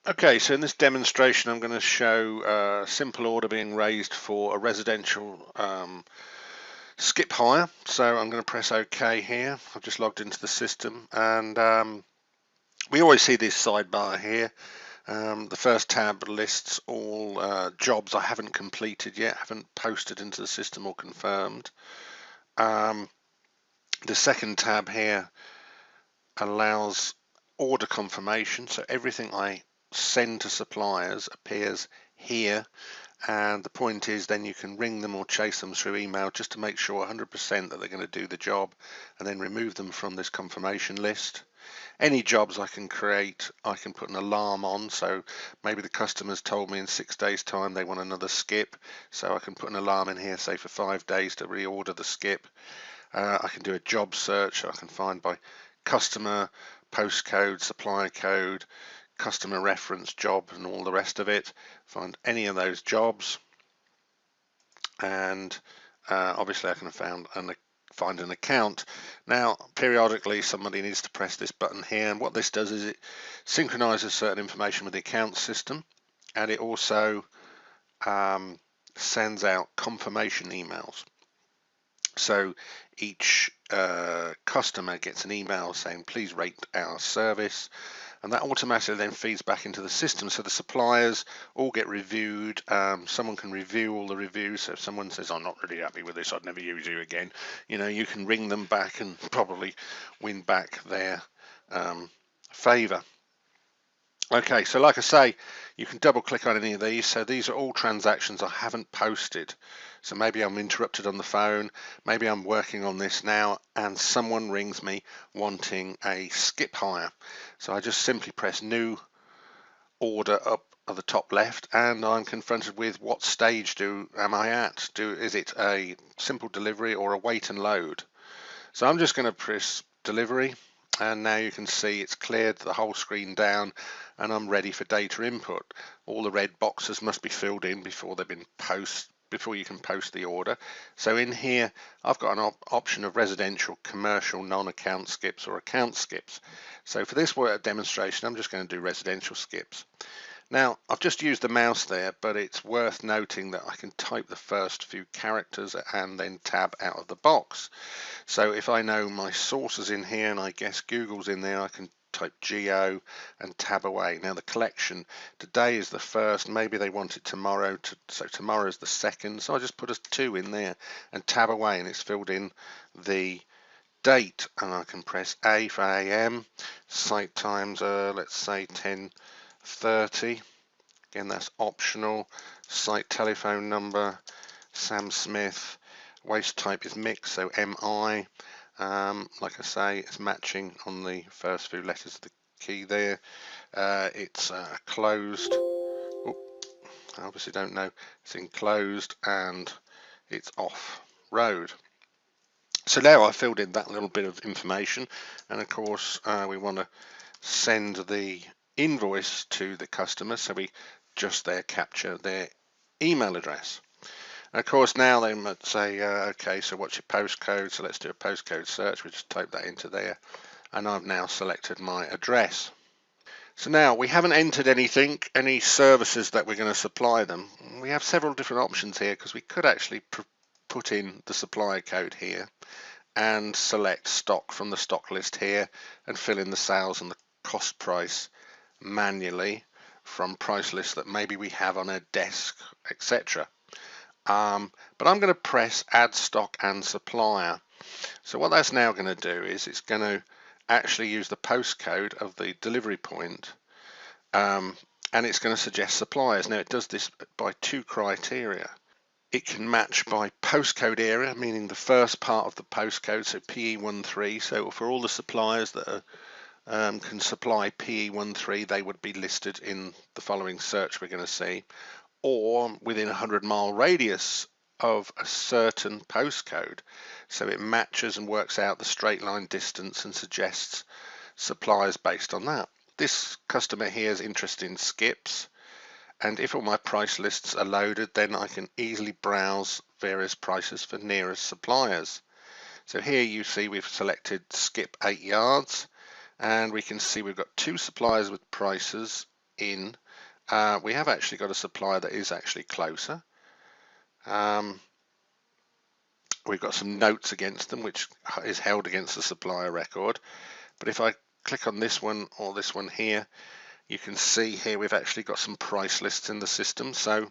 Okay, so in this demonstration I'm going to show a simple order being raised for a residential skip hire. So I'm going to press OK here. I've just logged into the system, and we always see this sidebar here. The first tab lists all jobs I haven't completed yet, haven't posted into the system or confirmed. The second tab here allows order confirmation, so everything I send to suppliers appears here, and the point is then you can ring them or chase them through email just to make sure 100% that they're going to do the job, and then remove them from this confirmation list. Any jobs I can create, I can put an alarm on, so maybe the customer's told me in 6 days time they want another skip, so I can put an alarm in here, say for 5 days, to reorder the skip. I can do a job search, so I can find by customer, postcode, supplier code, customer reference, job, and all the rest of it. Find any of those jobs, and obviously I can find an account. Now, periodically somebody needs to press this button here, and what this does is it synchronizes certain information with the account system, and it also sends out confirmation emails. So each customer gets an email saying please rate our service, and that automatically then feeds back into the system, so the suppliers all get reviewed. Someone can review all the reviews, so if someone says I'm not really happy with this, I'd never use you again, you can ring them back and probably win back their favor. Okay, so like I say, you can double click on any of these. So these are all transactions I haven't posted. So maybe I'm interrupted on the phone, maybe I'm working on this now, and someone rings me wanting a skip hire. So I just simply press new order up at the top left, and I'm confronted with what stage am I at? Is it a simple delivery or a wait and load? So I'm just going to press delivery, and now you can see it's cleared the whole screen down, and I'm ready for data input. All the red boxes must be filled in before you can post the order. So in here I've got an option of residential, commercial, non-account skips or account skips. So for this demonstration I'm just going to do residential skips. Now, I've just used the mouse there, but it's worth noting that I can type the first few characters and then tab out of the box. So if I know my sources in here and I guess Google's in there, I can type geo and tab away. Now the collection, today is the first, maybe they want it tomorrow, so tomorrow is the second, so I just put a 2 in there and tab away, and it's filled in the date, and I can press A for AM, site times, let's say 10:30. Again, that's optional. Site telephone number, Sam Smith. Waste type is mixed, so MI. Like I say, it's matching on the first few letters of the key there. It's closed. Oh, I obviously don't know. It's enclosed and it's off road. So now I filled in that little bit of information, and of course we want to send the invoice to the customer, so we just there capture their email address. And of course now they might say okay, so what's your postcode? So let's do a postcode search. We just type that into there, and I've now selected my address. So now we haven't entered any services that we're going to supply them. We have several different options here, because we could actually put in the supplier code here and select stock from the stock list here and fill in the sales and the cost price manually from price lists that maybe we have on a desk, etc. But I'm going to press add stock and supplier. So what that's now going to do is it's going to actually use the postcode of the delivery point, and it's going to suggest suppliers. Now it does this by 2 criteria. It can match by postcode area, meaning the first part of the postcode, so PE13. So for all the suppliers that can supply PE13, they would be listed in the following search we're going to see, or within a 100-mile radius of a certain postcode. So it matches and works out the straight line distance and suggests suppliers based on that. This customer here is interested in skips, and if all my price lists are loaded, then I can easily browse various prices for nearest suppliers. So here you see we've selected skip 8 yards, and we can see we've got 2 suppliers with prices in, we have actually got a supplier that is actually closer. We've got some notes against them, which is held against the supplier record. But if I click on this one or this one here, you can see here we've actually got some price lists in the system. So,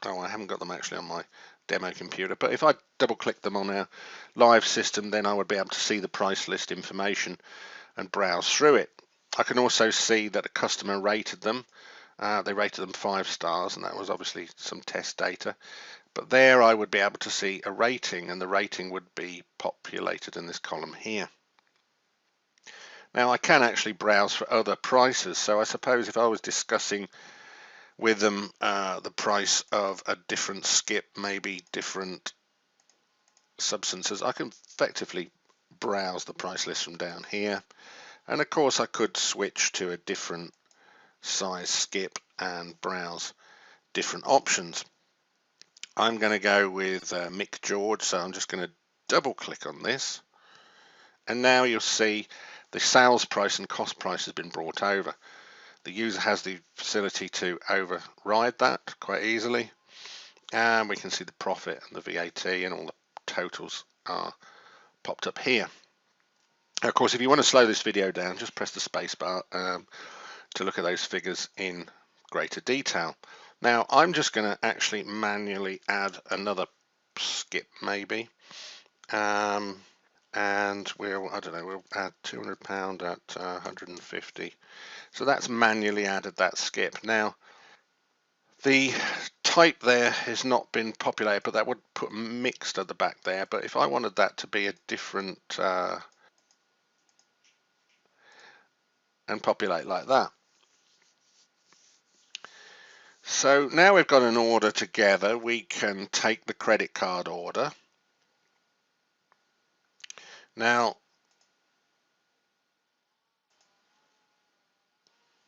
oh, I haven't got them actually on my demo computer, but if I double click them on our live system, then I would be able to see the price list information and browse through it. I can also see that a customer rated them. They rated them 5 stars, and that was obviously some test data. But there I would be able to see a rating, and the rating would be populated in this column here. Now I can actually browse for other prices, so I suppose if I was discussing with them the price of a different skip, maybe different substances, I can effectively browse the price list from down here. And of course I could switch to a different size skip and browse different options. I'm going to go with Mick George, so I'm just going to double click on this, and now you'll see the sales price and cost price has been brought over. The user has the facility to override that quite easily, and we can see the profit and the VAT and all the totals are popped up here. Of course, if you want to slow this video down, just press the space bar to look at those figures in greater detail. Now I'm just going to actually manually add another skip maybe, and we'll add £200 at 150. So that's manually added that skip. Now the type there has not been populated, but that would put mixed at the back there. But if I wanted that to be a different and populate like that. So now we've got an order together, we can take the credit card order. Now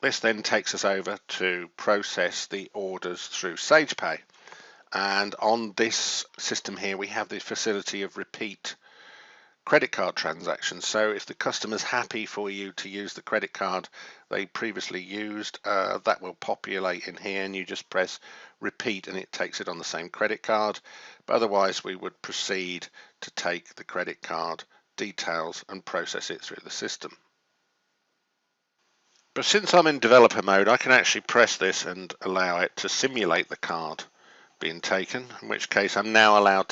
this then takes us over to process the orders through SagePay. And on this system here we have the facility of repeat credit card transactions. So if the customer's happy for you to use the credit card they previously used, that will populate in here, and you just press repeat and it takes it on the same credit card. But otherwise we would proceed to take the credit card details and process it through the system. But since I'm in developer mode, I can actually press this and allow it to simulate the card being taken, in which case I'm now allowed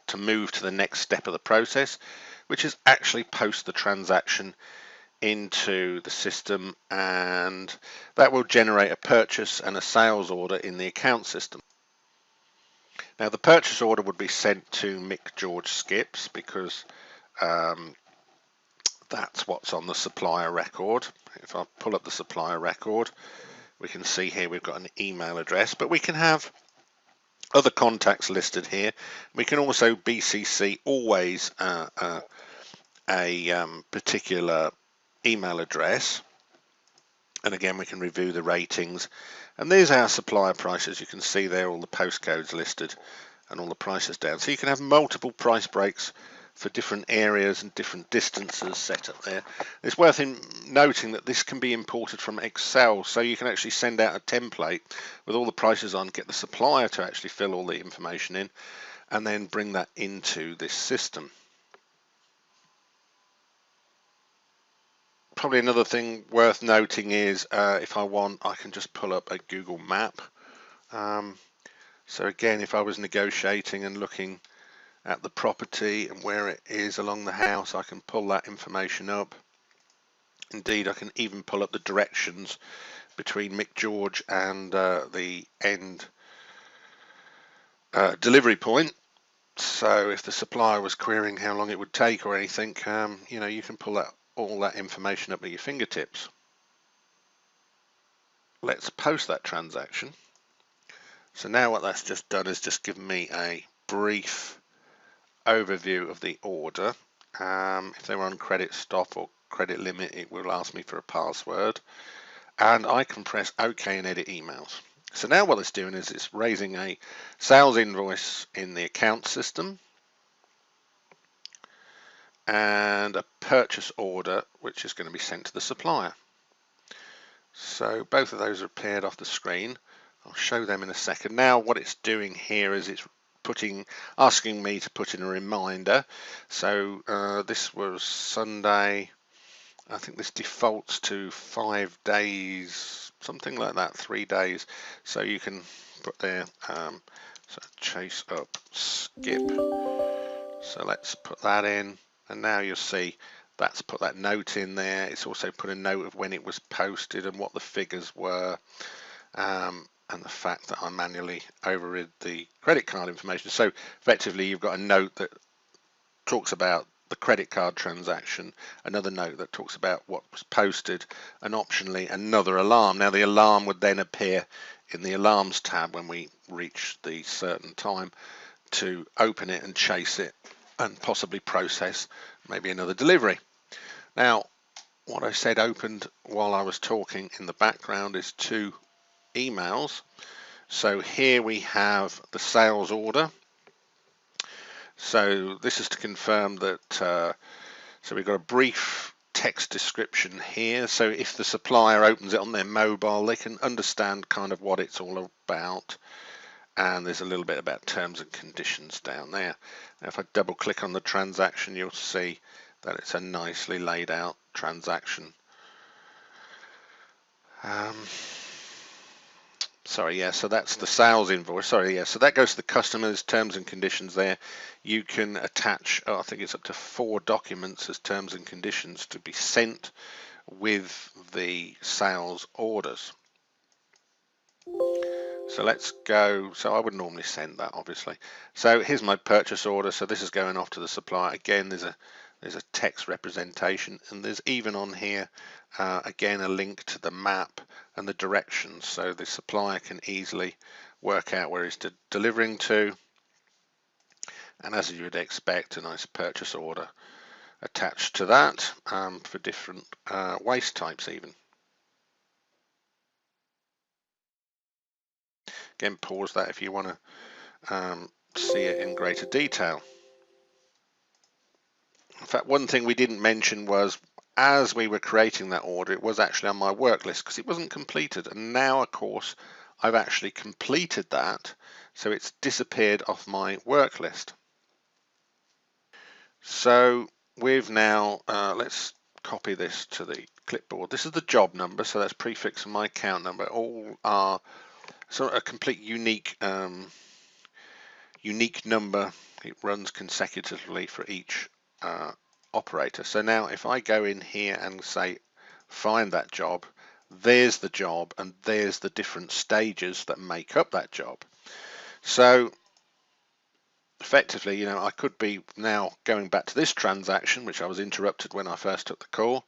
to move to the next step of the process, which is actually post the transaction into the system, and that will generate a purchase and a sales order in the account system. Now the purchase order would be sent to Mick George Skips because that's what's on the supplier record. If I pull up the supplier record, we can see here we've got an email address, but we can have other contacts listed here. We can also BCC always a particular email address, and again we can review the ratings, and there's our supplier prices. You can see there all the postcodes listed and all the prices down, so you can have multiple price breaks for different areas and different distances set up there. It's worth noting that this can be imported from Excel, so you can actually send out a template with all the prices on, get the supplier to actually fill all the information in, and then bring that into this system. Probably another thing worth noting is if I want, I can just pull up a Google map. So again, if I was negotiating and looking at the property and where it is along the house, I can pull that information up. Indeed, I can even pull up the directions between Mick George and the end delivery point. So if the supplier was querying how long it would take or anything, you know, you can pull all that information up at your fingertips. Let's post that transaction. So now what that's just done is just given me a brief overview of the order. If they were on credit stop or credit limit, it will ask me for a password, and I can press OK and edit emails. So now what it's doing is it's raising a sales invoice in the account system and a purchase order which is going to be sent to the supplier. So both of those are appeared off the screen. I'll show them in a second. Now what it's doing here is it's asking me to put in a reminder. So this was Sunday. I think this defaults to 5 days, something like that, 3 days. So you can put there, so chase up skip. So let's put that in, and now you'll see that's put that note in there. It's also put a note of when it was posted and what the figures were, and the fact that I manually overrid the credit card information. So effectively you've got a note that talks about the credit card transaction, another note that talks about what was posted, and optionally another alarm. Now the alarm would then appear in the alarms tab when we reach the certain time to open it and chase it and possibly process maybe another delivery. Now what I said opened while I was talking in the background is 2 emails. So here we have the sales order. So this is to confirm that, so we've got a brief text description here. So if the supplier opens it on their mobile, they can understand kind of what it's all about. And there's a little bit about terms and conditions down there. Now, if I double click on the transaction, you'll see that it's a nicely laid out transaction. Sorry, yeah, so that's the sales invoice. Sorry, yeah, so that goes to the customer's terms and conditions there. You can attach, I think it's up to 4 documents as terms and conditions to be sent with the sales orders. So let's go, so I would normally send that obviously. So here's my purchase order. So this is going off to the supplier. Again, there's a text representation, and there's even on here again a link to the map and the directions, so the supplier can easily work out where he's delivering to. And as you would expect, a nice purchase order attached to that for different waste types even. Again, pause that if you want to see it in greater detail. In fact, one thing we didn't mention was as we were creating that order, it was actually on my work list because it wasn't completed. And now, of course, I've actually completed that. So it's disappeared off my work list. So we've now, let's copy this to the clipboard. This is the job number, so that's prefix of my account number. All are sort of a complete unique number. It runs consecutively for each operator. So now if I go in here and say find that job, there's the job and there's the different stages that make up that job. So effectively, I could be now going back to this transaction, which I was interrupted when I first took the call,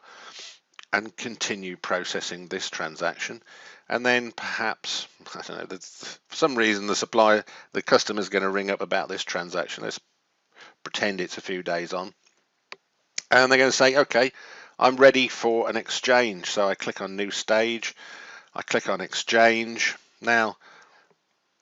and continue processing this transaction. And then perhaps, I don't know, for some reason the customer is going to ring up about this transaction. Let's pretend it's a few days on. And they're going to say, okay, I'm ready for an exchange. So I click on new stage, I click on exchange. Now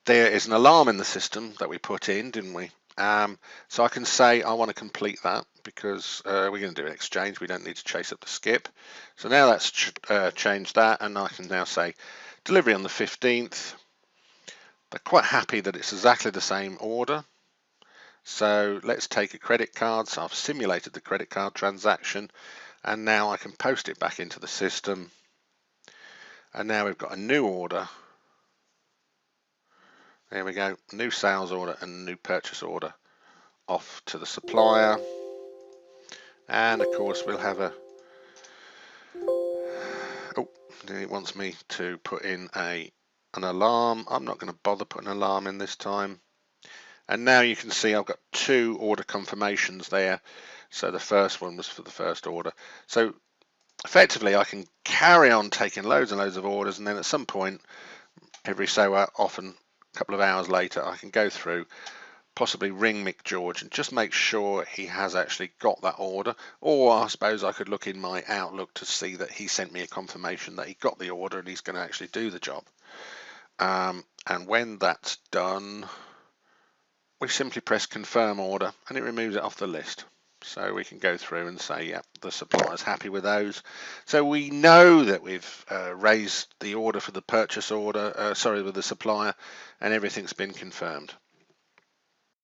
there is an alarm in the system that we put in, didn't we? So I can say I want to complete that because we're going to do an exchange. We don't need to chase up the skip. So now that's changed that, and I can now say delivery on the 15th. They're quite happy that it's exactly the same order. So let's take a credit card. So I've simulated the credit card transaction, and now I can post it back into the system. And now we've got a new order. There we go, new sales order and new purchase order off to the supplier. And of course we'll have it wants me to put in an alarm. I'm not going to bother putting an alarm in this time. And now you can see I've got 2 order confirmations there. So the first one was for the first order. So effectively I can carry on taking loads and loads of orders, and then at some point every so often, a couple of hours later, I can go through, possibly ring Mick George and just make sure he has actually got that order. Or I suppose I could look in my Outlook to see that he sent me a confirmation that he got the order and he's going to actually do the job. And when that's done, we simply press confirm order and it removes it off the list. So we can go through and say, yeah, the supplier's happy with those. So we know that we've raised the order for the purchase order, with the supplier, and everything's been confirmed.